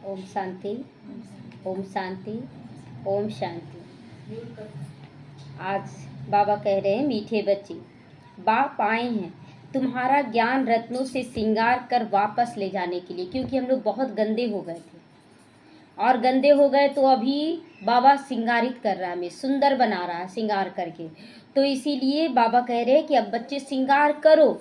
ओम शांति, ओम शांति, ओम शांति। आज बाबा कह रहे हैं, मीठे बच्चे, बाप आए हैं तुम्हारा ज्ञान रत्नों से श्रृंगार कर वापस ले जाने के लिए, क्योंकि हम लोग बहुत गंदे हो गए थे और गंदे हो गए तो अभी बाबा श्रृंगारित कर रहा है, हमें सुंदर बना रहा है श्रृंगार करके। तो इसीलिए बाबा कह रहे हैं कि अब बच्चे श्रृंगार करो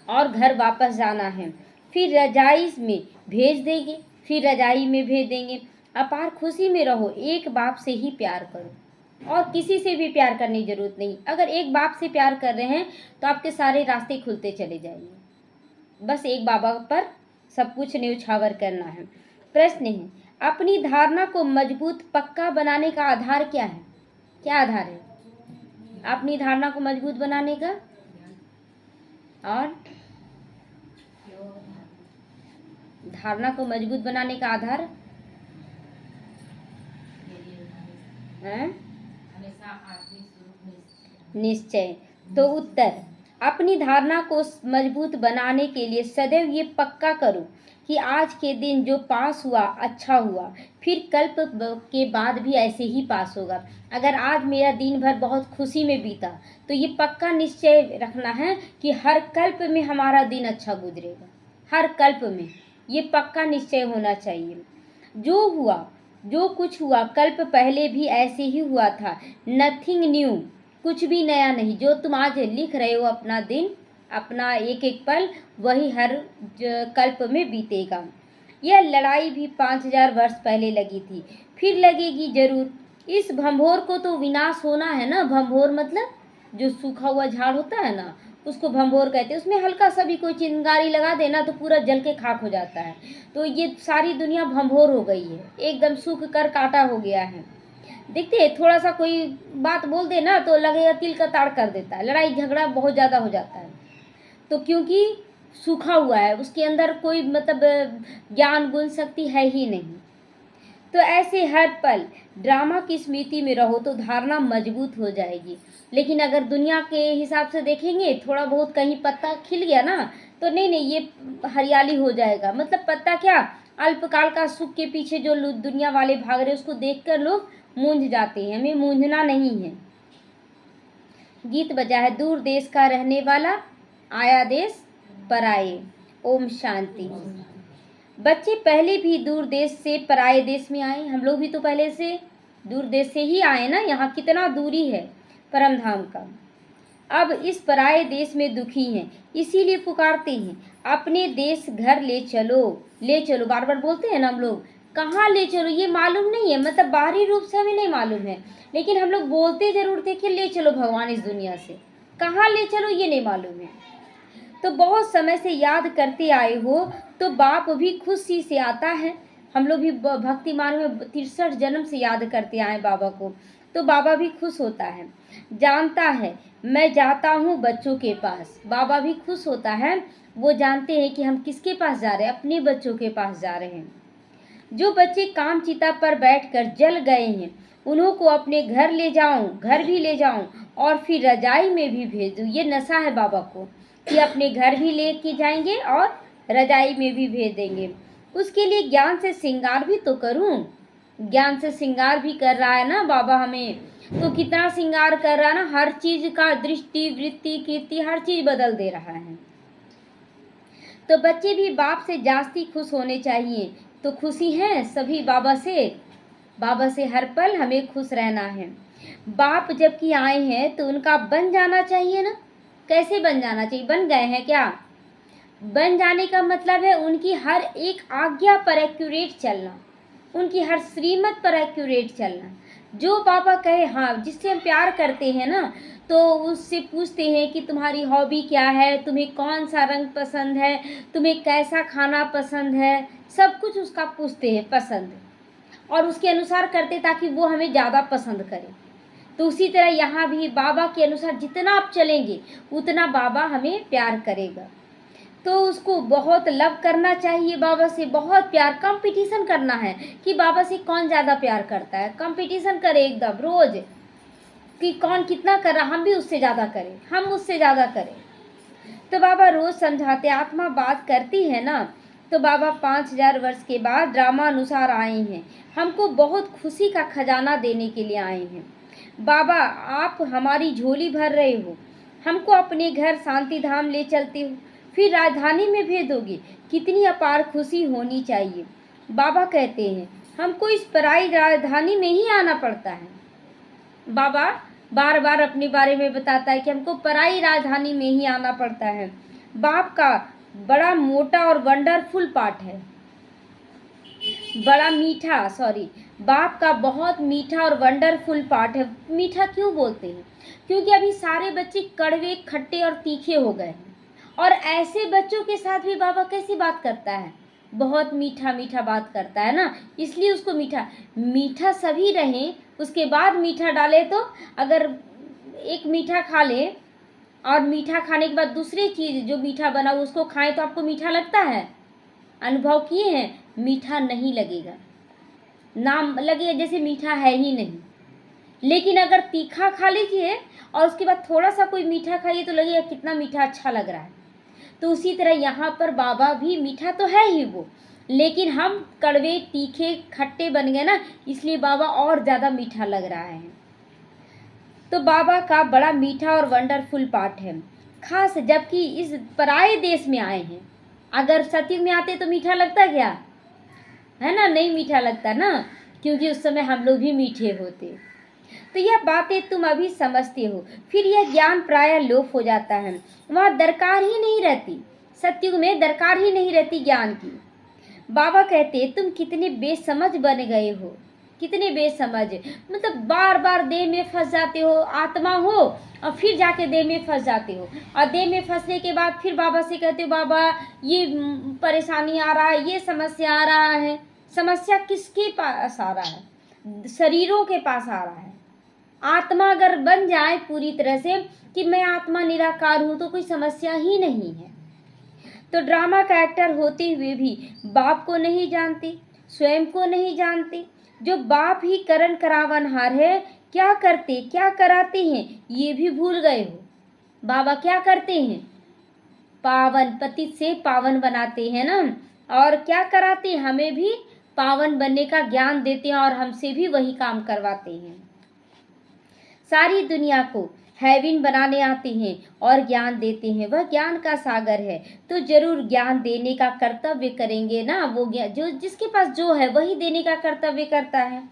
और घर वापस जाना है। फिर रजाई में भेज देंगे, फिर रजाई में भेज देंगे। अपार खुशी में रहो, एक बाप से ही प्यार करो और किसी से भी प्यार करने की जरूरत नहीं। अगर एक बाप से प्यार कर रहे हैं तो आपके सारे रास्ते खुलते चले जाएंगे। बस एक बाबा पर सब कुछ न्यौछावर करना है। प्रश्न है, अपनी धारणा को मजबूत पक्का बनाने का आधार क्या है? क्या आधार है अपनी धारणा को मजबूत बनाने का? और धारणा को मजबूत बनाने का आधार है निश्चय। तो उत्तर, अपनी धारणा को मजबूत बनाने के लिए सदैव ये पक्का करो कि आज के दिन जो पास हुआ अच्छा हुआ, फिर कल्प के बाद भी ऐसे ही पास होगा। अगर आज मेरा दिन भर बहुत खुशी में बीता तो ये पक्का निश्चय रखना है कि हर कल्प में हमारा दिन अच्छा गुजरेगा। हर कल्प में ये पक्का निश्चय होना चाहिए। जो हुआ, जो कुछ हुआ कल्प पहले भी ऐसे ही हुआ था। नथिंग न्यू, कुछ भी नया नहीं। जो तुम आज लिख रहे हो अपना दिन, अपना एक एक पल, वही हर कल्प में बीतेगा। यह लड़ाई भी 5000 वर्ष पहले लगी थी, फिर लगेगी जरूर। इस भंभोर को तो विनाश होना है ना। भंभोर मतलब जो सूखा हुआ झाड़ होता है ना, उसको भंभोर कहते हैं। उसमें हल्का सा भी कोई चिंगारी लगा देना तो पूरा जल के खाक हो जाता है। तो ये सारी दुनिया भंभोर हो गई है, एकदम सूख कर काटा हो गया है। देखते हैं, थोड़ा सा कोई बात बोल दे ना तो लगेगा तिल का ताड़ कर देता है। लड़ाई झगड़ा बहुत ज़्यादा हो जाता है, तो क्योंकि सूखा हुआ है, उसके अंदर कोई मतलब ज्ञान गुण शक्ति है ही नहीं। तो ऐसे हर पल ड्रामा की स्मृति में रहो तो धारणा मजबूत हो जाएगी। लेकिन अगर दुनिया के हिसाब से देखेंगे, थोड़ा बहुत कहीं पत्ता खिल गया ना तो नहीं ये हरियाली हो जाएगा। मतलब पत्ता क्या, अल्पकाल का सुख के पीछे जो दुनिया वाले भाग रहे उसको देखकर लोग मूंझ जाते हैं। हमें मूंझना नहीं है। गीत बजा है, दूर देश का रहने वाला आया देश पराए। ओम शांति। बच्चे पहले भी दूर देश से पराए देश में आए। हम लोग भी तो पहले से दूर देश से ही आए ना। यहाँ कितना दूरी है परम धाम का। अब इस पराए देश में दुखी हैं, इसीलिए पुकारते हैं, अपने देश घर ले चलो, ले चलो। बार बार बोलते हैं ना हम लोग, कहाँ ले चलो ये मालूम नहीं है। मतलब बाहरी रूप से हमें नहीं मालूम है, लेकिन हम लोग बोलते जरूर थे कि ले चलो भगवान इस दुनिया से। कहाँ ले चलो ये नहीं मालूम है। तो बहुत समय से याद करते आए हो तो बाप भी खुशी से आता है। हम लोग भी भक्ति मार्ग में 63 जन्म से याद करते आए बाबा को, तो बाबा भी खुश होता है। जानता है मैं जाता हूँ बच्चों के पास, बाबा भी खुश होता है। वो जानते हैं कि हम किसके पास जा रहे हैं, अपने बच्चों के पास जा रहे हैं। जो बच्चे काम चिता पर बैठकर जल गए हैं उन्हों को अपने घर ले जाऊं, घर भी ले जाऊं और फिर रजाई में भी भेज दूं। ये नशा है बाबा को कि अपने घर भी लेके जाएंगे और रजाई में भी भेज देंगे। उसके लिए ज्ञान से श्रृंगार भी तो करूं। ज्ञान से श्रृंगार भी कर रहा है ना बाबा हमें। तो कितना श्रृंगार कर रहा है ना, हर चीज का दृष्टि वृत्ति कीर्ति हर चीज बदल दे रहा है। तो बच्चे भी बाप से जास्ती खुश होने चाहिए। तो खुशी है सभी बाबा से। बाबा से हर पल हमें खुश रहना है। बाप जबकि आए हैं तो उनका बन जाना चाहिए ना। कैसे बन जाना चाहिए? बन गए हैं क्या? बन जाने का मतलब है उनकी हर एक आज्ञा पर एक्यूरेट चलना, उनकी हर श्रीमत पर एक्यूरेट चलना। जो बाबा कहे, हाँ, जिससे हम प्यार करते हैं ना तो उससे पूछते हैं कि तुम्हारी हॉबी क्या है, तुम्हें कौन सा रंग पसंद है, तुम्हें कैसा खाना पसंद है, सब कुछ उसका पूछते हैं पसंद, और उसके अनुसार करते ताकि वो हमें ज़्यादा पसंद करे। तो उसी तरह यहाँ भी बाबा के अनुसार जितना आप चलेंगे उतना बाबा हमें प्यार करेगा। तो उसको बहुत लव करना चाहिए बाबा से, बहुत प्यार। कंपटीशन करना है कि बाबा से कौन ज़्यादा प्यार करता है। कंपटीशन करे एकदम रोज कि कौन कितना कर रहा, हम भी उससे ज़्यादा करें, हम उससे ज़्यादा करें। तो बाबा रोज समझाते, आत्मा बात करती है ना तो बाबा 5000 वर्ष के बाद ड्रामा अनुसार आए हैं, हमको बहुत खुशी का खजाना देने के लिए आए हैं। बाबा आप हमारी झोली भर रहे हो, हमको अपने घर शांति धाम ले चलते हो, फिर राजधानी में भेजोगे, कितनी अपार खुशी होनी चाहिए। बाबा कहते हैं हमको इस पराई राजधानी में ही आना पड़ता है। बाबा बार बार अपने बारे में बताता है कि हमको पराई राजधानी में ही आना पड़ता है। बाप का बड़ा मोटा और वंडरफुल पाठ है, बाप का बहुत मीठा और वंडरफुल पाठ है। मीठा क्यों बोलते हैं? क्योंकि अभी सारे बच्चे कड़वे, खट्टे और तीखे हो गए हैं, और ऐसे बच्चों के साथ भी बाबा कैसी बात करता है, बहुत मीठा मीठा बात करता है ना, इसलिए उसको मीठा सभी रहें, उसके बाद मीठा डाले। तो अगर एक मीठा खा ले और मीठा खाने के बाद दूसरी चीज़ जो मीठा बना उसको खाएं तो आपको मीठा लगता है? अनुभव किए हैं? मीठा नहीं लगेगा, नाम लगेगा जैसे मीठा है ही नहीं। लेकिन अगर तीखा खा लीजिए और उसके बाद थोड़ा सा कोई मीठा खाइए तो लगेगा कितना मीठा अच्छा लग रहा है। तो उसी तरह यहाँ पर बाबा भी मीठा तो है ही वो, लेकिन हम कड़वे, तीखे, खट्टे बन गए ना, इसलिए बाबा और ज़्यादा मीठा लग रहा है। तो बाबा का बड़ा मीठा और वंडरफुल पाठ है, खास जबकि इस पराये देश में आए हैं। अगर सतयुग में आते तो मीठा लगता क्या है ना? नहीं मीठा लगता ना, क्योंकि उस समय हम लोग भी मीठे होते। तो यह बातें तुम अभी समझते हो, फिर यह ज्ञान प्रायः लोप हो जाता है, वहाँ दरकार ही नहीं रहती, सतयुग में दरकार ही नहीं रहती ज्ञान की। बाबा कहते तुम कितने बेसमझ बन गए हो, कितने बेसमझ, मतलब बार बार देह में फंस जाते हो, आत्मा हो और फिर जाके देह में फंस जाते हो, और देह में फंसने के बाद फिर बाबा से कहते हो बाबा ये परेशानी आ रहा है, ये समस्या आ रहा है। समस्या किसके पास आ रहा है? शरीरों के पास आ रहा है। आत्मा अगर बन जाए पूरी तरह से कि मैं आत्मा निराकार हूँ तो कोई समस्या ही नहीं है। तो ड्रामा का एक्टर होते हुए भी बाप को नहीं जानते, स्वयं को नहीं जानते। जो बाप ही करण करावनहार है, क्या करते क्या कराते हैं ये भी भूल गए हो। बाबा क्या करते हैं? पावन, पतित से पावन बनाते हैं ना, और क्या कराते हैं? हमें भी पावन बनने का ज्ञान देते हैं और हमसे भी वही काम करवाते हैं। सारी दुनिया को हेवन बनाने आते हैं और ज्ञान देते हैं, वह ज्ञान का सागर है, तो जरूर ज्ञान देने का कर्तव्य करेंगे ना। वो ज्ञान जो जिसके पास जो है वही देने का कर्तव्य करता है।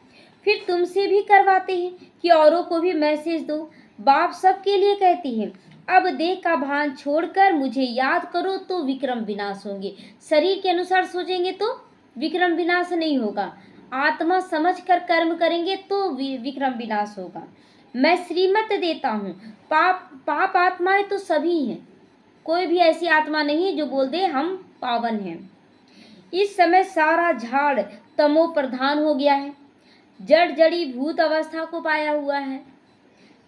फिर तुमसे भी करवाते हैं कि औरों को भी मैसेज दो। बाप सबके लिए कहती है अब देह का भान छोड़कर मुझे याद करो तो विक्रम विनाश होंगे। शरीर के अनुसार सोचेंगे तो विक्रम विनाश नहीं होगा, आत्मा समझ कर कर्म करेंगे तो विक्रम विनाश होगा। मैं श्रीमत देता हूँ, पाप आत्माएं तो सभी हैं, कोई भी ऐसी आत्मा नहीं जो बोल दे हम पावन हैं। इस समय सारा झाड़ तमो प्रधान हो गया है, जड़ जड़ी भूत अवस्था को पाया हुआ है।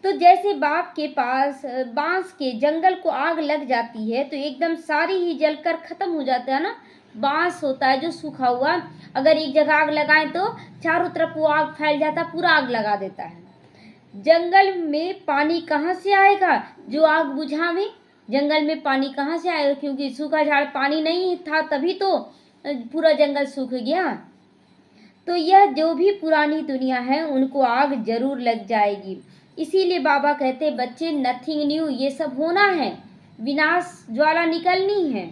तो जैसे बाप के पास बांस के जंगल को आग लग जाती है तो एकदम सारी ही जलकर खत्म हो जाता है ना। बांस होता है जो सूखा हुआ, अगर एक जगह आग लगाएं तो चारों तरफ वो आग फैल जाता, पूरा आग लगा देता है। जंगल में पानी कहाँ से आएगा जो आग बुझावे? जंगल में पानी कहाँ से आएगा? क्योंकि सूखा झाड़, पानी नहीं था तभी तो पूरा जंगल सूख गया। तो यह जो भी पुरानी दुनिया है उनको आग जरूर लग जाएगी। इसीलिए बाबा कहते बच्चे नथिंग न्यू, ये सब होना है, विनाश ज्वाला निकलनी है।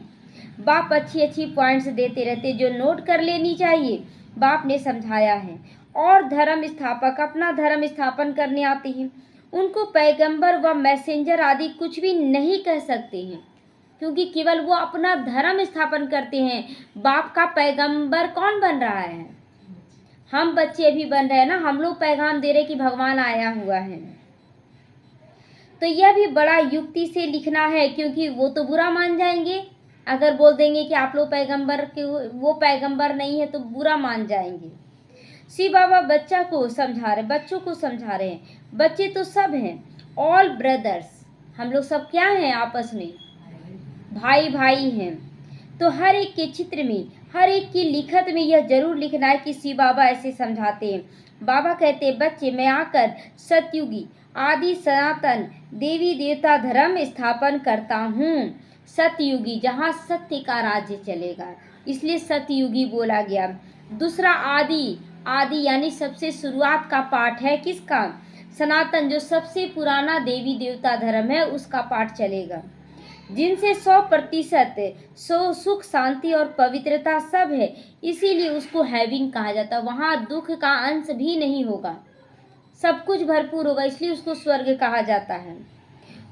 बाप अच्छी अच्छी पॉइंट्स देते रहते जो नोट कर लेनी चाहिए, बाप ने समझाया है। और धर्म स्थापक अपना धर्म स्थापन करने आते हैं, उनको पैगंबर व मैसेंजर आदि कुछ भी नहीं कह सकते हैं, क्योंकि केवल वो अपना धर्म स्थापन करते हैं। बाप का पैगंबर कौन बन रहा है? हम बच्चे अभी बन रहे हैं ना, हम लोग पैगाम दे रहे कि भगवान आया हुआ है। तो यह भी बड़ा युक्ति से लिखना है, क्योंकि वो तो बुरा मान जाएंगे अगर बोल देंगे कि आप लोग पैगंबर के, वो पैगंबर नहीं है तो बुरा मान जाएंगे। शिव बाबा बच्चों को समझा रहे हैं, बच्चे तो सब हैं, ऑल ब्रदर्स, हम लोग सब क्या हैं? आपस में भाई भाई हैं। तो हर एक के चित्र में, हर एक की लिखत में यह जरूर लिखना है कि शिव बाबा ऐसे समझाते हैं। बाबा कहते हैं बच्चे मैं आकर सतयुगी आदि सनातन देवी देवता धर्म स्थापन करता हूँ। सतयुगी जहाँ सत्य का राज्य चलेगा, इसलिए सतयुगी बोला गया। दूसरा आदि, आदि यानी सबसे शुरुआत का पाठ है किसका? सनातन, जो सबसे पुराना देवी देवता धर्म है उसका पाठ चलेगा, जिनसे 100% सुख शांति और पवित्रता सब है, इसीलिए उसको हेवन कहा जाता है। वहाँ दुख का अंश भी नहीं होगा, सब कुछ भरपूर होगा, इसलिए उसको स्वर्ग कहा जाता है।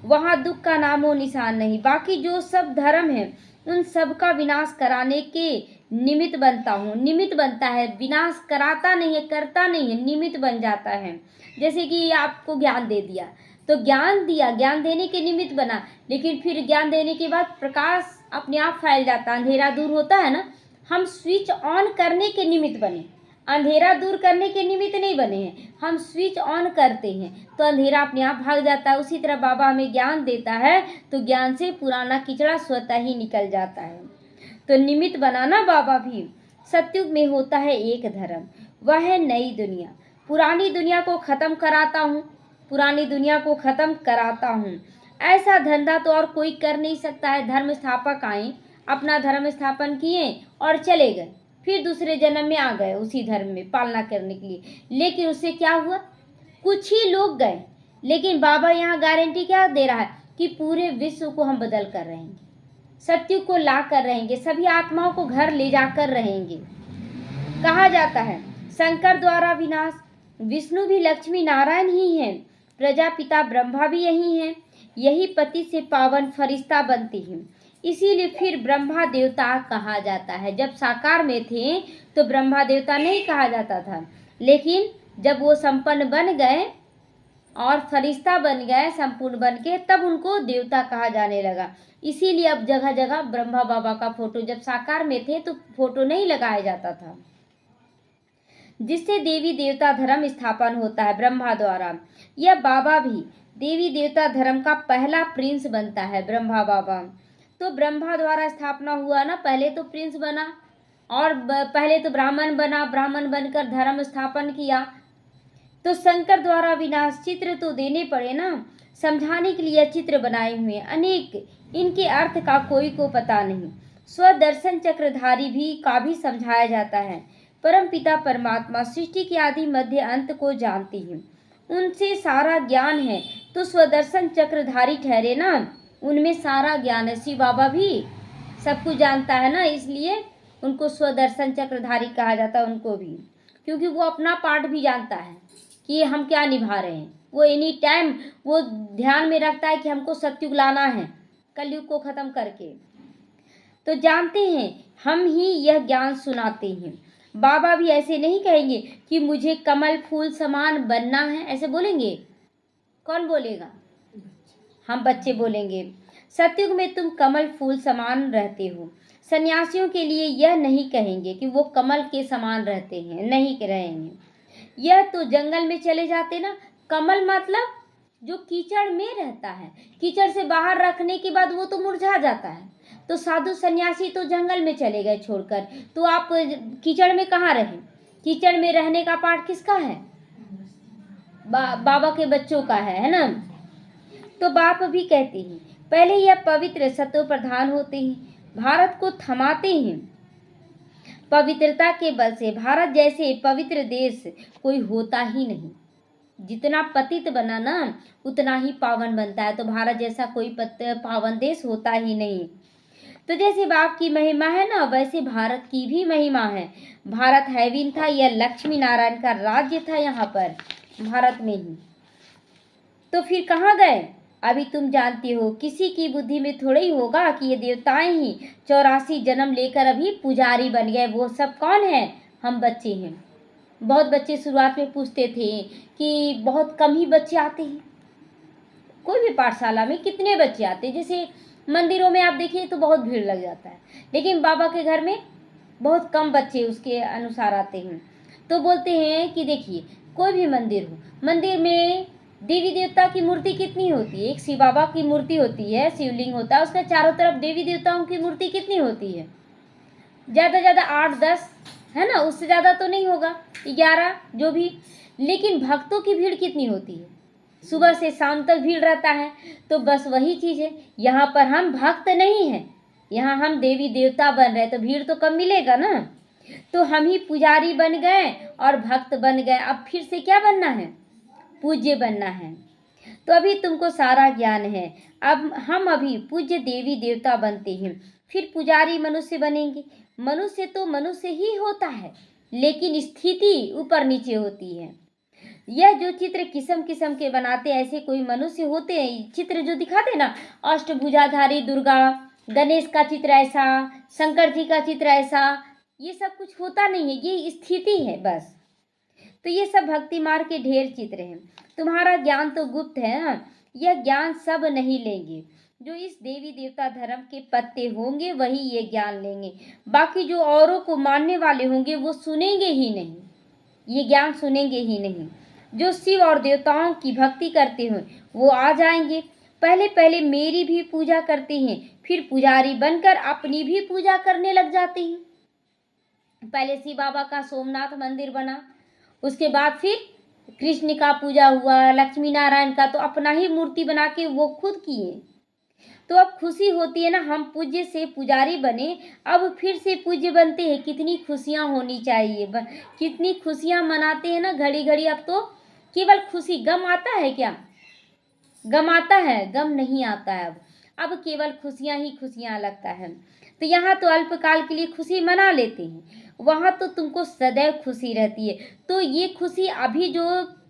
वहाँ दुख का नामो निशान नहीं। बाकी जो सब धर्म है उन सब का विनाश कराने के निमित्त बनता हूँ। निमित्त बनता है, विनाश कराता नहीं है, करता नहीं है, निमित्त बन जाता है। जैसे कि आपको ज्ञान दे दिया तो ज्ञान दिया, ज्ञान देने के निमित्त बना, लेकिन फिर ज्ञान देने के बाद प्रकाश अपने आप फैल जाता, अंधेरा दूर होता है ना। हम स्विच ऑन करने के निमित्त बने, अंधेरा दूर करने के निमित्त नहीं बने हैं। हम स्विच ऑन करते हैं तो अंधेरा अपने आप भाग जाता है। उसी तरह बाबा हमें ज्ञान देता है तो ज्ञान से पुराना किचड़ा स्वतः ही निकल जाता है। तो निमित्त बनाना बाबा भी। सतयुग में होता है एक धर्म, वह है नई दुनिया। पुरानी दुनिया को ख़त्म कराता हूँ, पुरानी दुनिया को ख़त्म कराता हूँ। ऐसा धंधा तो और कोई कर नहीं सकता है। धर्म स्थापक आए, अपना धर्म स्थापन किए और चले गए, फिर दूसरे जन्म में आ गए उसी धर्म में पालना करने के लिए। लेकिन उससे क्या हुआ? कुछ ही लोग गए, लेकिन बाबा यहाँ गारंटी क्या दे रहा है कि पूरे विश्व को हम बदल कर रहेंगे, सत्युग को ला कर रहेंगे, सभी आत्माओं को घर ले जाकर रहेंगे। कहा जाता है शंकर द्वारा विनाश, विष्णु भी लक्ष्मी नारायण ही हैं, प्रजापिता ब्रह्मा भी यही हैं, यही पति से पावन फरिश्ता बनते हैं, इसीलिए फिर ब्रह्मा देवता कहा जाता है। जब साकार में थे तो ब्रह्मा देवता नहीं कहा जाता था, लेकिन जब वो संपन्न बन गए और फरिश्ता बन गए संपूर्ण बन के, तब उनको देवता कहा जाने लगा। इसीलिए अब जगह जगह ब्रह्मा बाबा का फोटो, जब साकार में थे तो फोटो नहीं लगाया जाता था, जिससे देवी देवता धर्म स्थापन होता है ब्रह्मा द्वारा। यह बाबा भी देवी देवता धर्म का पहला प्रिंस बनता है, ब्रह्मा बाबा। तो ब्रह्मा द्वारा स्थापना हुआ ना, पहले तो प्रिंस बना और पहले तो ब्राह्मण बना, ब्राह्मण बनकर धर्म स्थापन किया। तो शंकर द्वारा विनाश, चित्र तो देने पड़े ना, समझाने के लिए चित्र बनाए हुए अनेक, इनके अर्थ का कोई को पता नहीं। स्वदर्शन चक्रधारी भी का भी समझाया जाता है। परम पिता परमात्मा सृष्टि के आदि मध्य अंत को जानती हैं, उनसे सारा ज्ञान है, तो स्वदर्शन चक्रधारी ठहरे ना, उनमें सारा ज्ञान है। शिव बाबा भी सब कुछ जानता है ना, इसलिए उनको स्वदर्शन चक्रधारी कहा जाता है उनको भी, क्योंकि वो अपना पार्ट भी जानता है कि हम क्या निभा रहे हैं। वो एनी टाइम वो ध्यान में रखता है कि हमको सतयुग लाना है, कलयुग को ख़त्म करके। तो जानते हैं, हम ही यह ज्ञान सुनाते हैं। बाबा भी ऐसे नहीं कहेंगे कि मुझे कमल फूल समान बनना है, ऐसे बोलेंगे? कौन बोलेगा? हम बच्चे बोलेंगे। सतयुग में तुम कमल फूल समान रहते हो। सन्यासियों के लिए यह नहीं कहेंगे कि वो कमल के समान रहते हैं, नहीं रहेंगे। यह तो जंगल में चले जाते ना, कमल मतलब जो कीचड़ में रहता है, कीचड़ से बाहर रखने के बाद वो तो मुरझा जाता है। तो साधु सन्यासी तो जंगल में चले गए छोड़कर, तो आप कीचड़ में कहाँ रहें? कीचड़ में रहने का पाठ किसका है? बाबा के बच्चों का है ना। तो बाप भी कहते हैं, पहले यह पवित्र सत्व प्रधान होते हैं, भारत को थमाते हैं पवित्रता के बल से। भारत जैसे पवित्र देश कोई होता ही नहीं। जितना पतित बना ना उतना ही पावन बनता है। तो भारत जैसा कोई पावन देश होता ही नहीं। तो जैसे बाप की महिमा है ना, वैसे भारत की भी महिमा है। भारत हैविन था, यह लक्ष्मी नारायण का राज्य था यहाँ पर भारत में ही। तो फिर कहाँ गए? अभी तुम जानती हो, किसी की बुद्धि में थोड़ा ही होगा कि ये देवताएं ही 84 जन्म लेकर अभी पुजारी बन गए। वो सब कौन है? हम बच्चे हैं। बहुत बच्चे शुरुआत में पूछते थे कि बहुत कम ही बच्चे आते हैं। कोई भी पाठशाला में कितने बच्चे आते हैं? जैसे मंदिरों में आप देखिए तो बहुत भीड़ लग जाता है, लेकिन बाबा के घर में बहुत कम बच्चे उसके अनुसार आते हैं। तो बोलते हैं कि देखिए, कोई भी मंदिर हो, मंदिर में देवी देवता की मूर्ति कितनी होती है? एक शिव बाबा की मूर्ति होती है, शिवलिंग होता है, उसके चारों तरफ देवी देवताओं की मूर्ति कितनी होती है? ज़्यादा ज़्यादा 8-10 है ना, उससे ज़्यादा तो नहीं होगा, 11 जो भी। लेकिन भक्तों की भीड़ कितनी होती है? सुबह से शाम तक भीड़ रहता है। तो बस वही चीज़ है, यहाँ पर हम भक्त नहीं हैं, यहाँ हम देवी देवता बन रहे तो भीड़ तो कम मिलेगा ना। तो हम ही पुजारी बन गए और भक्त बन गए, अब फिर से क्या बनना है? पूज्य बनना है। तो अभी तुमको सारा ज्ञान है, अब हम अभी पूज्य देवी देवता बनते हैं, फिर पुजारी मनुष्य बनेंगे। मनुष्य तो मनुष्य ही होता है, लेकिन स्थिति ऊपर नीचे होती है। यह जो चित्र किस्म किस्म के बनाते ऐसे कोई मनुष्य होते हैं, चित्र जो दिखाते ना, अष्टभुजाधारी दुर्गा, गणेश का चित्र ऐसा, शंकर जी का चित्र ऐसा, ये सब कुछ होता नहीं है, ये स्थिति है बस। तो ये सब भक्ति मार्ग के ढेर चित्र हैं। तुम्हारा ज्ञान तो गुप्त है ना, यह ज्ञान सब नहीं लेंगे। जो इस देवी देवता धर्म के पत्ते होंगे वही ये ज्ञान लेंगे, बाकी जो औरों को मानने वाले होंगे वो सुनेंगे ही नहीं, ये ज्ञान सुनेंगे ही नहीं। जो शिव और देवताओं की भक्ति करते हैं वो आ जाएंगे, पहले पहले मेरी भी पूजा करते हैं, फिर पुजारी बनकर अपनी भी पूजा करने लग जाते हैं। पहले शिव बाबा का सोमनाथ मंदिर बना, उसके बाद फिर कृष्ण का पूजा हुआ, लक्ष्मी नारायण का तो अपना ही मूर्ति बना के वो खुद किए। तो अब खुशी होती है ना, हम पूज्य से पुजारी बने, अब फिर से पूज्य बनते हैं, कितनी खुशियाँ होनी चाहिए, कितनी खुशियाँ मनाते हैं ना घड़ी घड़ी। अब तो केवल खुशी, गम आता है क्या? गम आता है? गम नहीं आता है अब केवल खुशियाँ ही खुशियाँ लगता है। तो यहाँ तो अल्पकाल के लिए खुशी मना लेते हैं, वहाँ तो तुमको सदैव खुशी रहती है। तो ये खुशी अभी जो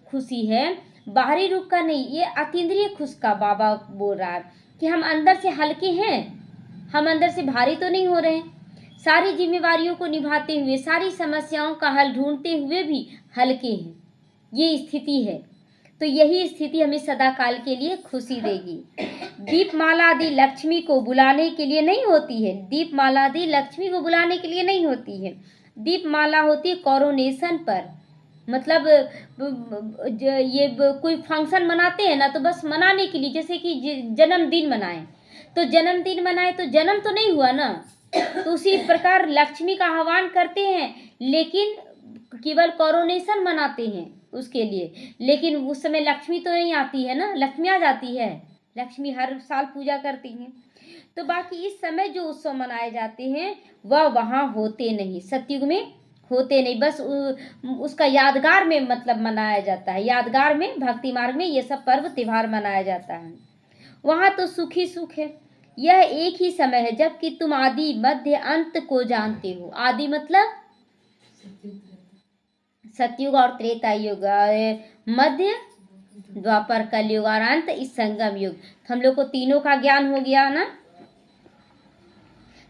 खुशी है बाहरी रूप का नहीं, ये अतीन्द्रिय खुश का बाबा बोल रहा है कि हम अंदर से हल्के हैं, हम अंदर से भारी तो नहीं हो रहे हैं। सारी जिम्मेवारियों को निभाते हुए, सारी समस्याओं का हल ढूंढते हुए भी हल्के हैं, ये स्थिति है। तो यही स्थिति हमें सदा काल के लिए खुशी देगी। दीपमाला आदि लक्ष्मी को बुलाने के लिए नहीं होती है, दीपमाला आदि लक्ष्मी को बुलाने के लिए नहीं होती है। दीपमाला होती है कोरोनेशन पर, मतलब ये कोई फंक्शन मनाते हैं ना तो बस मनाने के लिए, जैसे कि जन्मदिन मनाए तो जन्मदिन मनाए तो जन्म तो नहीं हुआ ना, तो उसी प्रकार लक्ष्मी का आह्वान करते हैं, लेकिन केवल कोरोनेशन मनाते हैं उसके लिए, लेकिन उस समय लक्ष्मी तो नहीं आती है ना, लक्ष्मी आ जाती है, लक्ष्मी हर साल पूजा करती हैं। तो बाकी इस समय जो उत्सव मनाए जाते हैं वह वहाँ होते नहीं, सतयुग में होते नहीं, बस उसका यादगार में मतलब मनाया जाता है, यादगार में भक्ति मार्ग में ये सब पर्व त्योहार मनाया जाता है। वहाँ तो सुख ही सुख है। यह एक ही समय है जबकि तुम आदि मध्य अंत को जानते हो। आदि मतलब सतयुग और त्रेता युग, मध्य द्वापर कलयुग और अंत इस संगम युग। हम लोग को तीनों का ज्ञान हो गया ना।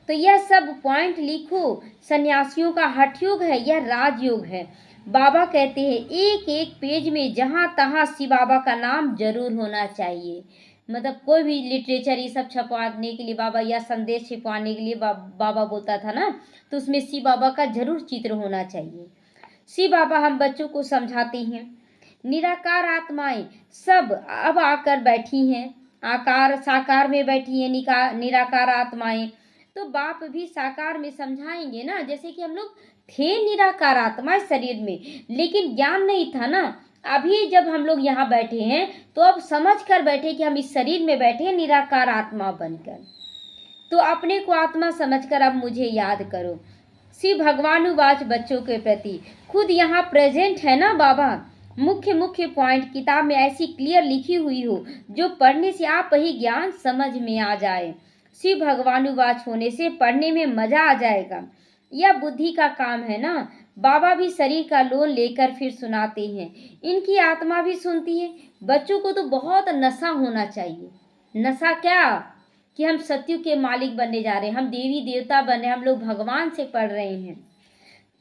तो यह सब पॉइंट लिखो, सन्यासियों का हठ युग है, यह राजयोग है। बाबा कहते हैं एक एक पेज में जहाँ तहाँ शिव बाबा का नाम जरूर होना चाहिए। मतलब कोई भी लिटरेचर ये सब छपवाने के लिए बाबा, या संदेश छिपवाने के लिए बाबा बोलता था ना, तो उसमें शिव बाबा का जरूर चित्र होना चाहिए। शिव बाबा हम बच्चों को समझाते हैं, निराकार आत्माएं सब अब आकर बैठी हैं, आकार साकार में बैठी हैं निराकार आत्माएं। तो बाप भी साकार में समझाएंगे ना, जैसे कि हम लोग थे निराकार आत्मा शरीर में, लेकिन ज्ञान नहीं था ना। अभी जब हम लोग यहाँ बैठे हैं तो अब समझ कर बैठे कि हम इस शरीर में बैठे हैं निराकार आत्मा बनकर। तो अपने को आत्मा समझकर अब मुझे याद करो। श्री भगवानुवाच बच्चों के प्रति खुद यहाँ प्रेजेंट है ना बाबा। मुख्य पॉइंट किताब में ऐसी क्लियर लिखी हुई हो जो पढ़ने से आप ही ज्ञान समझ में आ जाए। श्री भगवानुवाच होने से पढ़ने में मजा आ जाएगा। यह बुद्धि का काम है ना। बाबा भी शरीर का लोन लेकर फिर सुनाते हैं, इनकी आत्मा भी सुनती है। बच्चों को तो बहुत नशा होना चाहिए। नशा क्या कि हम सत्यु के मालिक बनने जा रहे हैं, हम देवी देवता बने, हम लोग भगवान से पढ़ रहे हैं।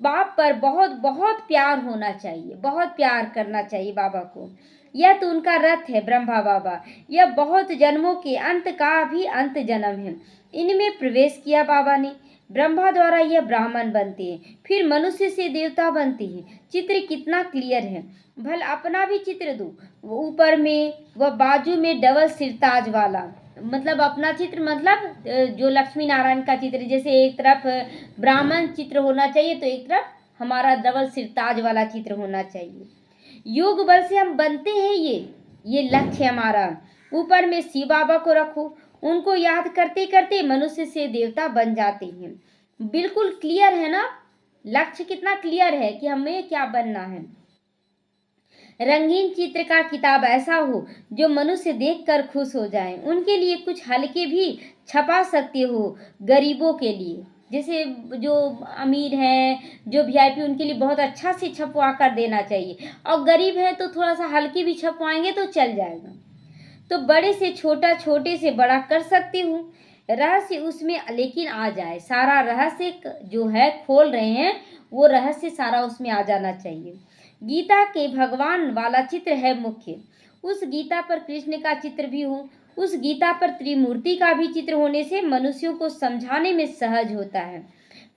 बाप पर बहुत बहुत प्यार होना चाहिए, बहुत प्यार करना चाहिए बाबा को। यह तो उनका रथ है ब्रह्मा बाबा, यह बहुत जन्मों के अंत का भी अंत जन्म है। इनमें प्रवेश किया बाबा ने। ब्रह्मा द्वारा यह ब्राह्मण बनते हैं, फिर मनुष्य से देवता बनते हैं। चित्र कितना क्लियर है, भल अपना भी चित्र दो। ऊपर में व बाजू में डबल सिरताज वाला, मतलब अपना चित्र, मतलब जो लक्ष्मी नारायण का चित्र, जैसे एक तरफ ब्राह्मण चित्र होना चाहिए तो एक तरफ हमारा डबल सिरताज वाला चित्र होना चाहिए। योग बल से हम बनते हैं, ये लक्ष्य हमारा। ऊपर में शिव बाबा को रखो, उनको याद करते करते मनुष्य से देवता बन जाते हैं। बिल्कुल क्लियर है ना, लक्ष्य कितना क्लियर है कि हमें क्या बनना है। रंगीन चित्र का किताब ऐसा हो जो मनुष्य देखकर खुश हो जाए। उनके लिए कुछ हल्के भी छपा सकते हो गरीबों के लिए, जैसे जो अमीर हैं, जो वीआईपी, उनके लिए बहुत अच्छा से छपवा कर देना चाहिए। और गरीब है तो थोड़ा सा हल्के भी छपवाएंगे तो चल जाएगा। तो बड़े से छोटा, छोटे से बड़ा कर सकती हूँ। रहस्य उसमें लेकिन आ जाए, सारा रहस्य जो है खोल रहे हैं वो रहस्य सारा उसमें आ जाना चाहिए। गीता के भगवान वाला चित्र है मुख्य। उस गीता पर कृष्ण का चित्र भी हो, उस गीता पर त्रिमूर्ति का भी चित्र होने से मनुष्यों को समझाने में सहज होता है।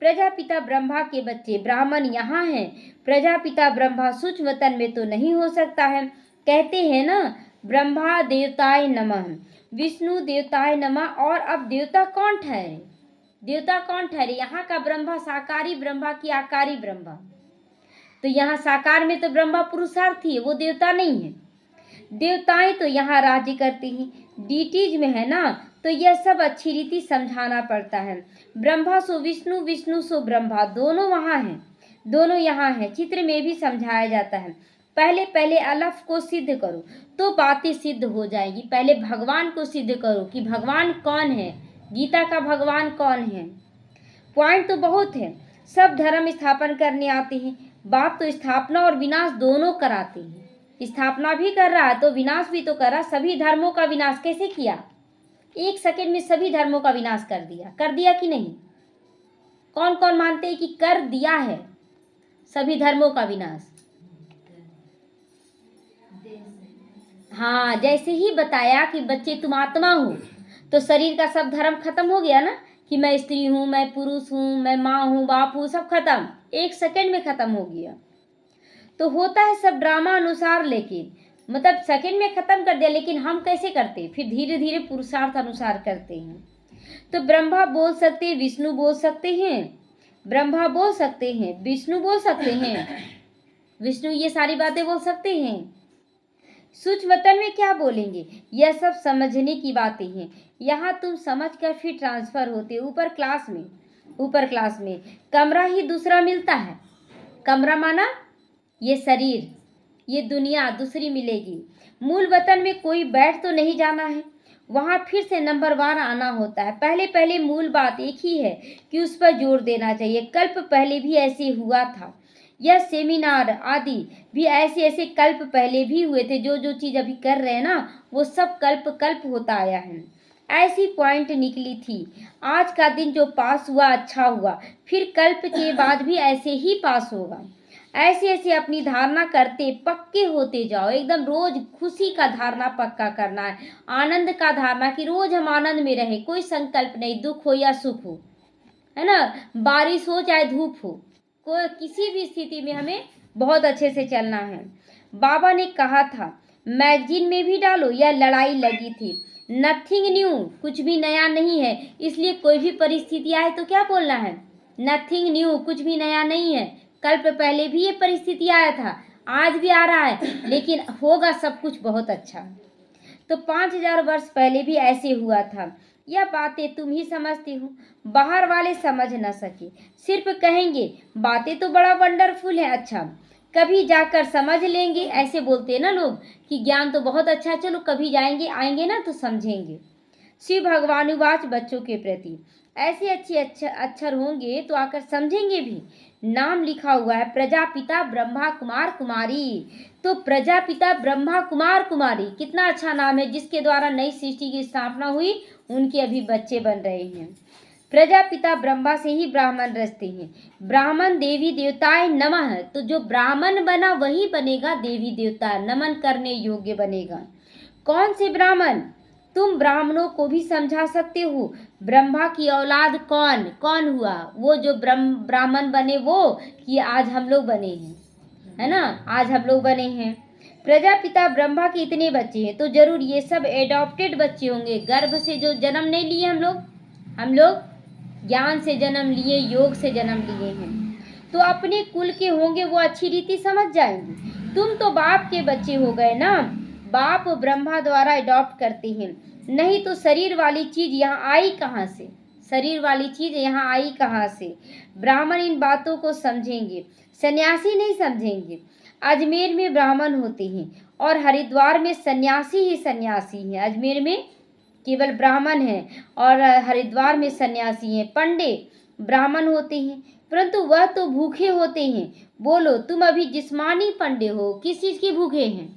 प्रजापिता ब्रह्मा के बच्चे ब्राह्मण यहाँ हैं। प्रजापिता ब्रह्मा सूक्ष्म वतन में तो नहीं हो सकता है। कहते हैं ना, ब्रह्मा देवताय नमः, विष्णु देवताय नमः। और अब देवता कौन ठहरे? देवता कौन ठहरे? यहाँ का ब्रह्मा साकारी ब्रह्मा की आकारी ब्रह्मा। तो यहाँ साकार में तो ब्रह्मा पुरुषार्थी है, वो देवता नहीं है। देवताएं तो यहाँ राज्य करती हैं। डीटीज में है ना, तो यह सब अच्छी रीति समझाना पड़ता है। ब्रह्मा सो विष्णु, विष्णु सो ब्रह्मा, दोनों वहाँ हैं, दोनों यहाँ हैं। चित्र में भी समझाया जाता है। पहले पहले अलफ को सिद्ध करो तो बातें सिद्ध हो जाएगी। पहले भगवान को सिद्ध करो कि भगवान कौन है, गीता का भगवान कौन है। पॉइंट तो बहुत है। सब धर्म स्थापन करने आते हैं। बाप तो स्थापना और विनाश दोनों कराते हैं। स्थापना भी कर रहा है तो विनाश भी तो कर रहा। सभी धर्मों का विनाश कैसे किया? 1 सेकंड में सभी धर्मों का विनाश कर दिया कि नहीं? कौन कौन मानते हैं कि कर दिया है सभी धर्मों का विनाश? हाँ, जैसे ही बताया कि बच्चे तुम आत्मा हो तो शरीर का सब धर्म खत्म हो गया ना, कि मैं स्त्री हूँ, मैं पुरुष हूँ, मैं माँ हूँ, बाप हूँ, सब खत्म, 1 सेकंड में खत्म हो गया। तो होता है सब ड्रामा अनुसार, लेकिन मतलब सेकंड में खत्म कर दिया। लेकिन हम कैसे करते? फिर धीरे धीरे पुरुषार्थ अनुसार करते हैं। तो ब्रह्मा बोल सकते हैं, विष्णु बोल सकते हैं, ब्रह्मा बोल सकते हैं, विष्णु बोल सकते हैं, विष्णु ये सारी बातें बोल सकते हैं। सूक्ष्म वतन में क्या बोलेंगे? यह सब समझने की बातें हैं। यहाँ तुम समझ कर फिर ट्रांसफर होते ऊपर क्लास में। कमरा ही दूसरा मिलता है। कमरा माना ये शरीर, ये दुनिया दूसरी मिलेगी। मूल वतन में कोई बैठ तो नहीं जाना है, वहाँ फिर से नंबरवार आना होता है। पहले पहले मूल बात एक ही है कि उस पर जोर देना चाहिए। कल्प पहले भी ऐसे हुआ था। यह सेमिनार आदि भी ऐसे कल्प पहले भी हुए थे। जो जो चीज़ अभी कर रहे हैं ना, वो सब कल्प होता आया है। ऐसी पॉइंट निकली थी। आज का दिन जो पास हुआ अच्छा हुआ, फिर कल्प के बाद भी ऐसे ही पास होगा। ऐसे अपनी धारणा करते पक्के होते जाओ। एकदम रोज खुशी का धारणा पक्का करना है, आनंद का धारणा कि रोज हम आनंद में रहे। कोई संकल्प नहीं, दुख हो या सुख हो, है ना, बारिश हो चाहे धूप हो, कोई किसी भी स्थिति में हमें बहुत अच्छे से चलना है। बाबा ने कहा था मैगजीन में भी डालो, यह लड़ाई लगी थी। नथिंग न्यू, कुछ भी नया नहीं है। इसलिए कोई भी परिस्थिति आए तो क्या बोलना है? नथिंग न्यू, कुछ भी नया नहीं है। कल्प पहले भी ये परिस्थिति आया था, आज भी आ रहा है, लेकिन होगा सब कुछ बहुत अच्छा। तो 5000 वर्ष पहले भी ऐसे हुआ था। यह बातें तुम ही समझते हो, बाहर वाले समझ न सके, सिर्फ कहेंगे बातें तो बड़ा वंडरफुल है। अच्छा, कभी जाकर समझ लेंगे, ऐसे बोलते हैं ना लोग कि ज्ञान तो बहुत अच्छा है, चलो कभी जाएंगे आएंगे ना तो समझेंगे। शिव भगवानुवाच बच्चों के प्रति ऐसे अच्छे अक्षर होंगे तो आकर समझेंगे भी। नाम लिखा हुआ है प्रजापिता ब्रह्मा कुमार कुमारी। तो प्रजापिता ब्रह्मा कुमार कुमारी कितना अच्छा नाम है। जिसके द्वारा नई सृष्टि की स्थापना हुई, उनके अभी बच्चे बन रहे हैं। प्रजापिता ब्रह्मा से ही ब्राह्मण रचते हैं। ब्राह्मण देवी देवताएं नमः। तो जो ब्राह्मण बना वही बनेगा देवी देवता, नमन करने योग्य बनेगा। कौन से ब्राह्मण? तुम ब्राह्मणों को भी समझा सकते हो। ब्रह्मा की औलाद कौन हुआ? वो जो ब्राह्मण बने, वो कि आज हम लोग बने हैं, है ना, आज हम लोग बने हैं। प्रजापिता ब्रह्मा के इतने बच्चे हैं तो जरूर ये सब एडॉप्टेड बच्चे होंगे। गर्भ से जो जन्म नहीं लिए हम लोग ज्ञान से जन्म लिए, योग से जन्म लिए हैं। तो अपने कुल के होंगे, वो अच्छी रीति समझ जाएंगे। तुम तो बाप के बच्चे हो गए ना, बाप ब्रह्मा द्वारा अडॉप्ट करते हैं। नहीं तो शरीर वाली चीज यहाँ आई कहाँ से? शरीर वाली चीज यहाँ आई कहाँ से? ब्राह्मण इन बातों को समझेंगे, सन्यासी नहीं समझेंगे। अजमेर में ब्राह्मण होते हैं और हरिद्वार में सन्यासी ही सन्यासी हैं। अजमेर में केवल ब्राह्मण हैं और हरिद्वार में सन्यासी हैं। पंडे ब्राह्मण होते हैं परंतु वह तो भूखे होते हैं। बोलो, तुम अभी जिस्मानी पंडे हो, किस चीज के भूखे हैं?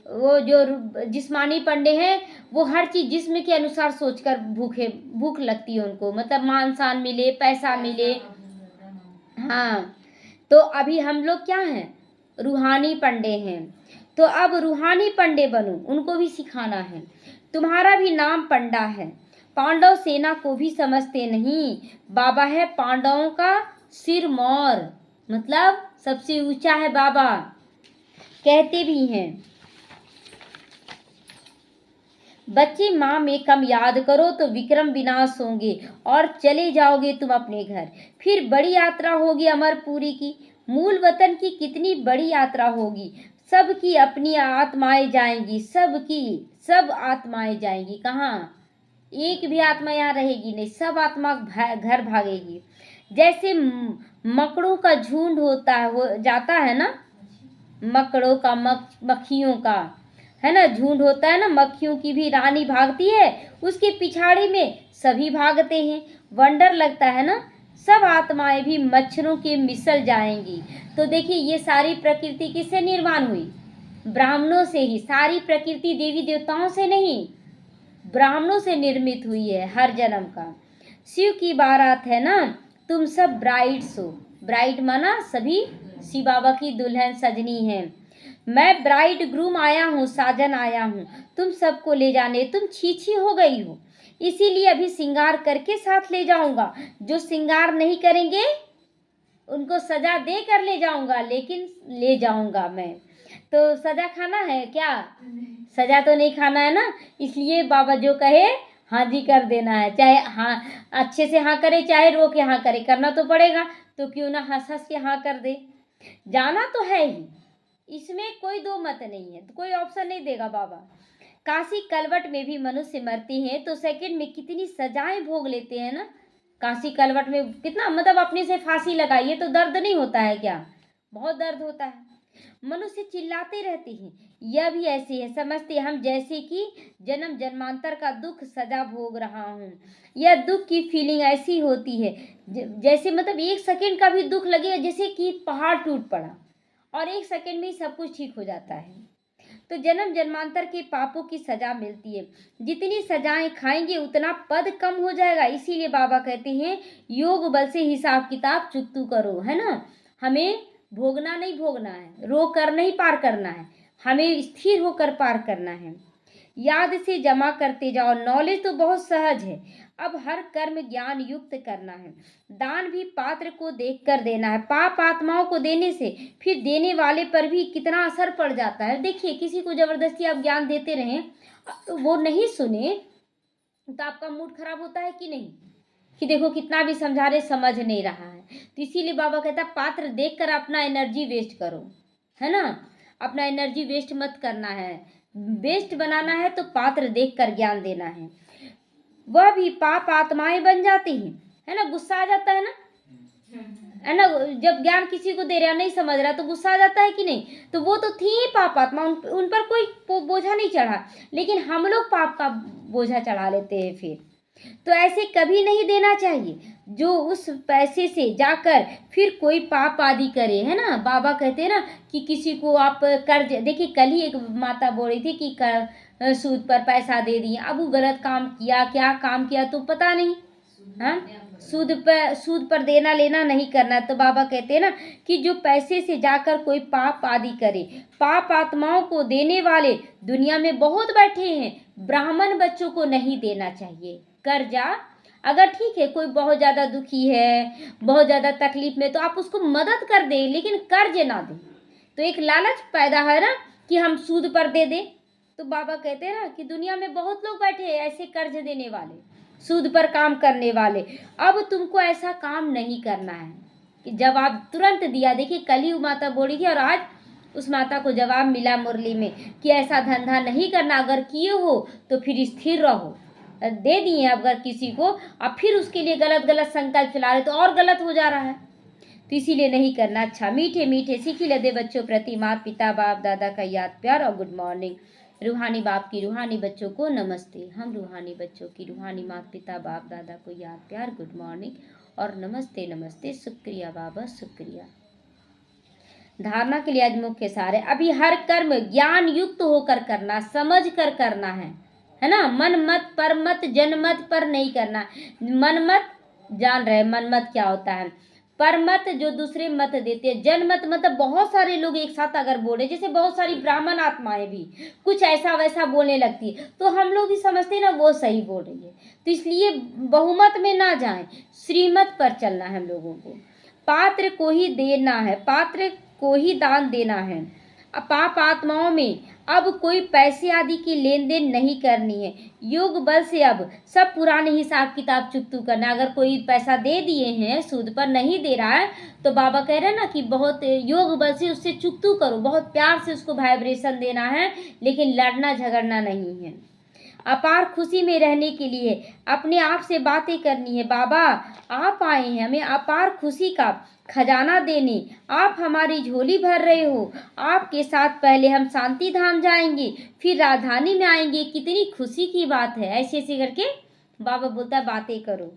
वो जो जिस्मानी पंडे हैं वो हर चीज जिस्म के अनुसार सोचकर भूख लगती है उनको, मतलब मान शान मिले, पैसा मिले। हाँ, तो अभी हम लोग क्या हैं? रूहानी पंडे हैं। तो अब रूहानी पंडे बनो, उनको भी सिखाना है। तुम्हारा भी नाम पंडा है। पांडव सेना को भी समझते नहीं। बाबा है पांडवों का सिरमौर, मतलब सबसे ऊंचा है बाबा, कहते भी हैं। बच्चे माँ में कम याद करो तो विक्रम विनाश होंगे और चले जाओगे तुम अपने घर। फिर बड़ी यात्रा होगी अमरपुरी की। मूल वतन की कितनी बड़ी यात्रा होगी। सबकी अपनी आत्माएं जाएंगी, सबकी सब आत्माएं जाएंगी। कहाँ? एक भी आत्मा यहाँ रहेगी नहीं, सब आत्मा घर भागेगी। जैसे मकड़ों का झुंड होता है, वो जाता है ना, मकड़ों का मक्खियों का है ना झुंड होता है ना, मक्खियों की भी रानी भागती है, उसके पिछाड़ी में सभी भागते हैं। वंडर लगता है ना। सब आत्माएं भी मच्छरों के मिसल जाएंगी। तो देखिए ये सारी प्रकृति किससे निर्माण हुई? ब्राह्मणों से ही। सारी प्रकृति देवी देवताओं से नहीं, ब्राह्मणों से निर्मित हुई है हर जन्म का। शिव की बारात है ना, तुम सब ब्राइड्स हो। ब्राइड माना सभी शिव बाबा की दुल्हन सजनी है। मैं ब्राइड ग्रूम आया हूँ, साजन आया हूँ तुम सबको ले जाने। तुम छीछी हो गई हो, इसीलिए अभी श्रृंगार करके साथ ले जाऊंगा। जो श्रृंगार नहीं करेंगे उनको सजा दे कर ले जाऊंगा, लेकिन ले जाऊंगा मैं। तो सजा खाना है क्या? सजा तो नहीं खाना है ना, इसलिए बाबा जो कहे हाँ जी कर देना है। चाहे हाँ अच्छे से हाँ करे, चाहे रो के हाँ करे, करना तो पड़ेगा। तो क्यों ना हंस हंस के हाँ कर दे। जाना तो है ही, इसमें कोई दो मत नहीं है, तो कोई ऑप्शन नहीं देगा बाबा। काशी कलवट में भी मनुष्य मरते हैं तो सेकंड में कितनी सजाएं भोग लेते हैं ना। काशी कलवट में कितना, मतलब अपने से फांसी लगाइए तो दर्द नहीं होता है क्या? बहुत दर्द होता है। मनुष्य चिल्लाते रहते हैं, यह भी ऐसे है, समझते हम जैसे कि जन्म जन्मांतर का दुख सजा भोग रहा हूँ। यह दुख की फीलिंग ऐसी होती है जैसे, मतलब एक सेकंड का भी दुख लगेगा जैसे कि पहाड़ टूट पड़ा, और एक सेकंड में ही सब कुछ ठीक हो जाता है। तो जन्म जन्मांतर के पापों की सजा मिलती है। जितनी सजाएं खाएंगे उतना पद कम हो जाएगा। इसीलिए बाबा कहते हैं योग बल से हिसाब किताब चुकतू करो, है ना। हमें भोगना नहीं भोगना है, रो कर नहीं पार करना है, हमें स्थिर होकर पार करना है। याद से जमा करते जाओ। नॉलेज तो बहुत सहज है, अब हर कर्म ज्ञान युक्त करना है। दान भी पात्र को देखकर देना है। पाप आत्माओं को देने से फिर देने वाले पर भी कितना असर पड़ जाता है। देखिए किसी को जबरदस्ती आप ज्ञान देते रहें तो वो नहीं सुने तो आपका मूड खराब होता है कि नहीं, कि देखो कितना भी समझा रहे समझ नहीं रहा है। तो इसीलिए बाबा कहता है पात्र देखकर अपना एनर्जी वेस्ट करो, है ना। अपना एनर्जी वेस्ट मत करना है, बेस्ट बनाना है तो पात्र देखकर ज्ञान देना है। वह भी पाप आत्माएं बन जाती हैं, है ना। गुस्सा आ जाता है ना, है ना। जब ज्ञान किसी को दे रहा नहीं समझ रहा तो गुस्सा आ जाता है कि नहीं। तो वो तो थी पाप आत्मा, उन पर कोई बोझा नहीं चढ़ा, लेकिन हम लोग पाप का बोझा चढ़ा लेते हैं फिर। तो ऐसे कभी नहीं देना चाहिए जो उस पैसे से जाकर फिर कोई पाप आदि करे, है ना। बाबा कहते हैं ना कि किसी को आप कर्ज, देखिए कल ही एक माता बोल रही थी कि सूद पर पैसा दे दिए। अब वो गलत काम किया, क्या काम किया तो पता नहीं। हाँ, सूद पर देना लेना नहीं करना। तो बाबा कहते हैं ना कि जो पैसे से जाकर कोई पाप आदि करे, पाप आत्माओं को देने वाले दुनिया में बहुत बैठे हैं। ब्राह्मण बच्चों को नहीं देना चाहिए कर्जा। अगर ठीक है कोई बहुत ज़्यादा दुखी है, बहुत ज़्यादा तकलीफ में, तो आप उसको मदद कर दें, लेकिन कर्ज ना दें। तो एक लालच पैदा है ना कि हम सूद पर दे दें। तो बाबा कहते हैं ना कि दुनिया में बहुत लोग बैठे हैं ऐसे कर्ज देने वाले, सूद पर काम करने वाले। अब तुमको ऐसा काम नहीं करना है कि जब आप तुरंत दिया। देखिए कल ही माता बोली थी और आज उस माता को जवाब मिला मुरली में कि ऐसा धंधा नहीं करना, अगर किए हो तो फिर स्थिर रहो। दे दिए अगर किसी को, अब फिर उसके लिए गलत गलत संकल्प चला रहे तो और गलत हो जा रहा है, तो इसीलिए नहीं करना। अच्छा, मीठे मीठे सीखी लदे बच्चों प्रति माता पिता बाप दादा का याद प्यार और गुड मॉर्निंग। रूहानी बाप की रूहानी बच्चों को नमस्ते। हम रूहानी बच्चों की रूहानी माता पिता बाप दादा को याद प्यार, गुड मॉर्निंग और नमस्ते नमस्ते। शुक्रिया बाबा, शुक्रिया। धारणा के लिए आज मुख्य सार है, अभी हर कर्म ज्ञान युक्त होकर करना, समझ कर करना है ना। मन मत पर मत, जन मत पर नहीं करना। मन मत जान रहे मन मत क्या होता है, पर मत जो दूसरे मत देते हैं, जन मत मतलब बहुत सारे लोग एक साथ अगर बोले, जैसे बहुत सारी ब्राह्मण आत्माएं भी कुछ ऐसा वैसा बोलने लगती है तो हम लोग भी समझते हैं ना वो सही बोल रही है, तो इसलिए बहुमत में ना जाएं, श्रीमत पर चलना है हम लोगों को। पात्र को ही देना है, पात्र को ही दान देना है। पाप आत्माओं में अब कोई पैसे आदि की लेन देन नहीं करनी है। योग बल से अब सब पुराने हिसाब किताब चुकतू करना। अगर कोई पैसा दे दिए हैं सूद पर नहीं दे रहा है तो बाबा कह रहे हैं ना कि बहुत योग बल से उससे चुकतू करो, बहुत प्यार से उसको वाइब्रेशन देना है, लेकिन लड़ना झगड़ना नहीं है। अपार खुशी में रहने के लिए अपने आप से बातें करनी है। बाबा आप आए हैं हमें अपार खुशी का खजाना देने, आप हमारी झोली भर रहे हो। आपके साथ पहले हम शांति धाम जाएंगे, फिर राजधानी में आएंगे, कितनी खुशी की बात है। ऐसे ऐसे करके बाबा बोलता है बातें करो।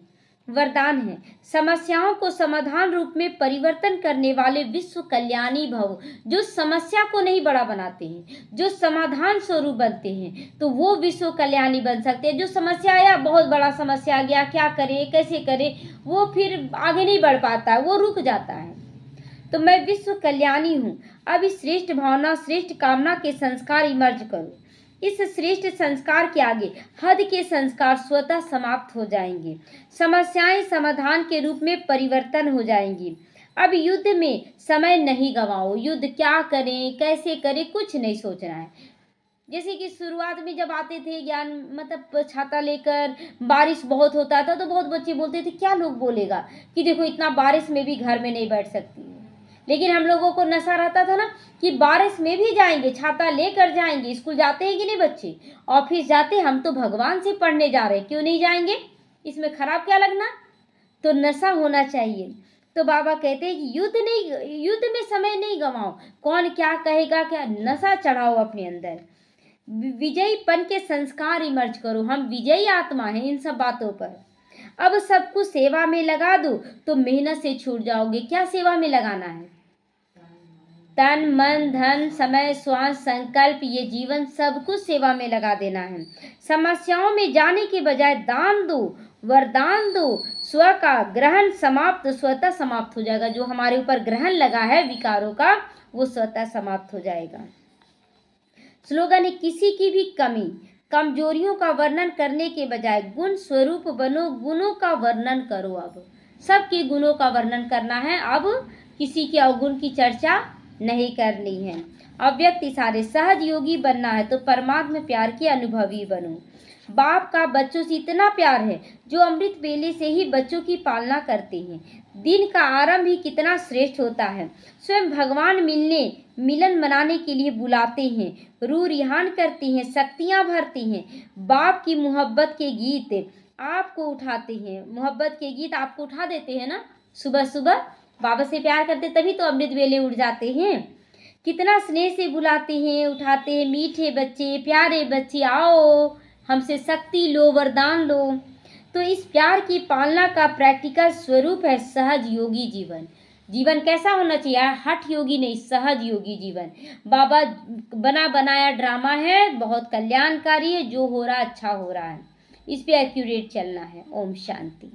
वरदान है, समस्याओं को समाधान रूप में परिवर्तन करने वाले विश्व कल्याणी भव। जो समस्या को नहीं बड़ा बनाते हैं, जो समाधान स्वरूप बनते हैं, तो वो विश्व कल्याणी बन सकते हैं। जो समस्या आया, बहुत बड़ा समस्या आ गया, क्या करे कैसे करे, वो फिर आगे नहीं बढ़ पाता है, वो रुक जाता है। तो मैं विश्व कल्याणी हूँ। अब इस श्रेष्ठ भावना श्रेष्ठ कामना के संस्कार इमर्ज करो। इस श्रेष्ठ संस्कार के आगे हद के संस्कार स्वतः समाप्त हो जाएंगे। समस्याएं समाधान के रूप में परिवर्तन हो जाएंगी। अब युद्ध में समय नहीं गंवाओ। युद्ध क्या करें कैसे करें कुछ नहीं सोचना है। जैसे कि शुरुआत में जब आते थे ज्ञान मतलब छाता लेकर, बारिश बहुत होता था तो बहुत बच्चे बोलते थे क्या लोग बोलेगा कि देखो इतना बारिश में भी घर में नहीं बैठ सकती है। लेकिन हम लोगों को नशा रहता था ना कि बारिश में भी जाएंगे, छाता लेकर जाएंगे। स्कूल जाते हैं कि नहीं बच्चे, ऑफिस जाते, हम तो भगवान से पढ़ने जा रहे हैं, क्यों नहीं जाएंगे, इसमें खराब क्या लगना। तो नशा होना चाहिए। तो बाबा कहते हैं कि युद्ध में समय नहीं गंवाओ। कौन क्या कहेगा, क्या नशा चढ़ाओ अपने अंदर। विजयीपन के संस्कार इमर्ज करो। हम विजयी आत्मा हैं इन सब बातों पर। अब सब कुछ सेवा में लगा दो तो मेहनत से छूट जाओगे। क्या सेवा में लगाना है, तन मन धन समय श्वास संकल्प, ये जीवन सब कुछ सेवा में लगा देना है। समस्याओं में जाने के बजाय दान दो, वरदान दो। स्व का ग्रहण समाप्त स्वतः समाप्त हो जाएगा। जो हमारे ऊपर ग्रहण लगा है विकारों का, वो स्वतः समाप्त हो जाएगा। स्लोगन है, किसी की भी कमी कमजोरियों का वर्णन करने के बजाय गुण स्वरूप बनो, गुणों का वर्णन करो। अब सबके गुणों का वर्णन करना है, अब किसी के अवगुण की चर्चा नहीं करनी है। अव्यक्त इशारे, सहज योगी बनना है तो परमात्मा प्यार के अनुभवी बनो। बाप का बच्चों से इतना प्यार है जो अमृत वेले से ही बच्चों की पालना करते हैं। दिन का आरंभ ही कितना श्रेष्ठ होता है। स्वयं भगवान मिलन मनाने के लिए बुलाते हैं, रूह रिहान करती हैं, शक्तियाँ भरती हैं। बाप की मोहब्बत के गीत आपको उठाते हैं, मोहब्बत के गीत आपको उठा देते हैं ना। सुबह सुबह बाबा से प्यार करते तभी तो अमृत वेले उठ जाते हैं। कितना स्नेह से बुलाते हैं, उठाते हैं। मीठे बच्चे प्यारे बच्चे आओ, हमसे शक्ति लो, वरदान लो। तो इस प्यार की पालना का प्रैक्टिकल स्वरूप है सहज योगी जीवन। जीवन कैसा होना चाहिए, हठ योगी नहीं, सहज योगी जीवन। बाबा बना बनाया ड्रामा है, बहुत कल्याणकारी है। जो हो रहा अच्छा हो रहा है, इस पे एक्यूरेट चलना है। ओम शांति।